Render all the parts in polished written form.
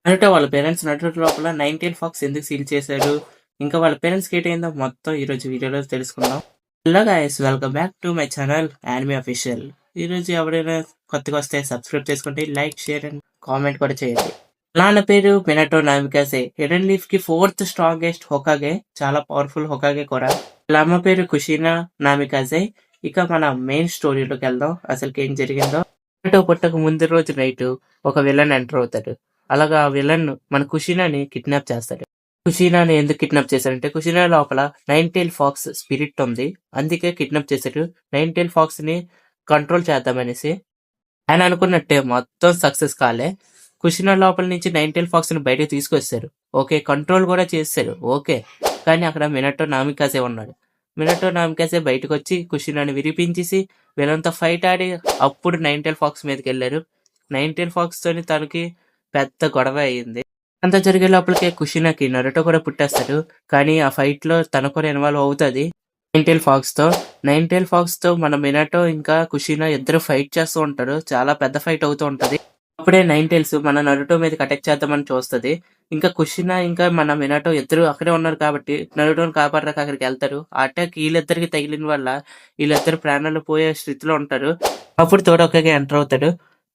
Naruto వాళ్ళ parents Naruto లోపల నైన్‌టైల్ pox ఎందుకు సీల్ చేశాడు? ఇంకా వాళ్ళ పేరెంట్స్‌కి ఏటైందో మొత్తం ఈరోజు వీడియోలో తెలుసుకుందాం. Hello guys, welcome back to my channel anime official. ఈరోజు ఎవరైనా కొత్తగా వస్తే సబ్స్క్రైబ్ చేసుకోండి, లైక్, షేర్ అండ్ కామెంట్ కూడా చేయండి. నాన్న పేరు మినటో నామికాసే, హిడెన్ లీఫ్ కి 4th స్ట్రాంగెస్ట్ హోకాగే, చాలా పవర్ఫుల్ హోకాగే కూడా. వాళ్ళ అమ్మ పేరు కుషినా నామికాసే. ఇక మన మెయిన్ స్టోరీలోకి వెళ్దాం, అసలుకి ఏం జరిగిందో. మినటో పుట్టక ముందు రోజు నైట్ ఒక విలన్ ఎంటర్ అవుతాడు. అలాగా ఆ విలన్ మన కుషినాని కిడ్నాప్ చేస్తాడు. కుషినాని ఎందుకు కిడ్నాప్ చేశాడంటే, కుషినా లోపల నైన్‌టైల్ ఫాక్స్ స్పిరిట్ ఉంది. అందుకే కిడ్నాప్ చేశాడు. నైన్‌టైల్ ఫాక్స్ ని కంట్రోల్ చేద్దామనేసి. ఆయన అనుకున్నట్టే మొత్తం సక్సెస్ కాలే. కుషినా లోపల నుంచి నైన్‌టైల్ ఫాక్స్ ని బయటకు తీసుకొచ్చారు. ఓకే, కంట్రోల్ కూడా చేశారు. ఓకే, కానీ అక్కడ మినటో నామికాసే ఉన్నాడు. మినటో నామికాసే బయటకు వచ్చి కుషినాని విరిపించేసి వీళ్ళంతా ఫైట్ ఆడి అప్పుడు నైన్‌టైల్ ఫాక్స్ మీదకి వెళ్ళారు. నైన్‌టైల్ ఫాక్స్ తోని తనకి పెద్ద గొడవ అయింది. అంతా జరిగే లోపలికే కుషినాకి నరుటో కూడా పుట్టేస్తాడు. కానీ ఆ ఫైట్ లో తను కూడా ఇన్వాల్వ్ అవుతుంది నైన్‌టైల్ ఫాక్స్ తో. నైన్‌టైల్ ఫాక్స్ తో మన మినటో ఇంకా కుషినా ఇద్దరు ఫైట్ చేస్తూ ఉంటారు. చాలా పెద్ద ఫైట్ అవుతూ ఉంటది. అప్పుడే నైన్‌టైల్స్ మన నరుటో మీదకి అటాక్ చేద్దామని చూస్తది. ఇంకా కుషినా ఇంకా మన మినటో ఇద్దరు అక్కడే ఉన్నారు కాబట్టి నరుటోని కాపాడడానికి అక్కడికి వెళ్తారు. ఆ అటాక్ వీళ్ళిద్దరికి తగిలిన వల్ల వీళ్ళిద్దరు ప్రాణాలు పోయే స్థితిలో ఉంటారు. అప్పుడు తోడొక్కగా ఎంటర్ అవుతాడు.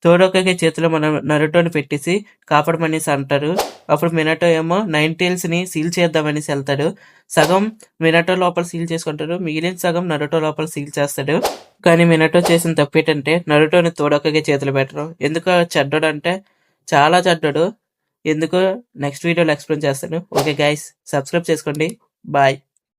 తోడొక్కగా చేతిలో మన నరుటోని పెట్టేసి కాపాడమనేసి అంటారు. అప్పుడు మినటో ఏమో నైన్‌టైల్స్ ని సీల్ చేద్దామనేసి వెళ్తాడు. సగం మినటో లోపల సీల్ చేసుకుంటాడు, మిగిలిన సగం నరుటో లోపల సీల్ చేస్తాడు. కానీ మినటో చేసిన తప్పేంటంటే నరుటోని తోడొక్కగా చేతులు పెట్టడం. ఎందుకో చెడ్డోడు అంటే చాలా చెడ్డోడు. ఎందుకో నెక్స్ట్ వీడియోలో ఎక్స్ప్లెయిన్ చేస్తాను. ఓకే గైస్, సబ్స్క్రైబ్ చేసుకోండి. బాయ్.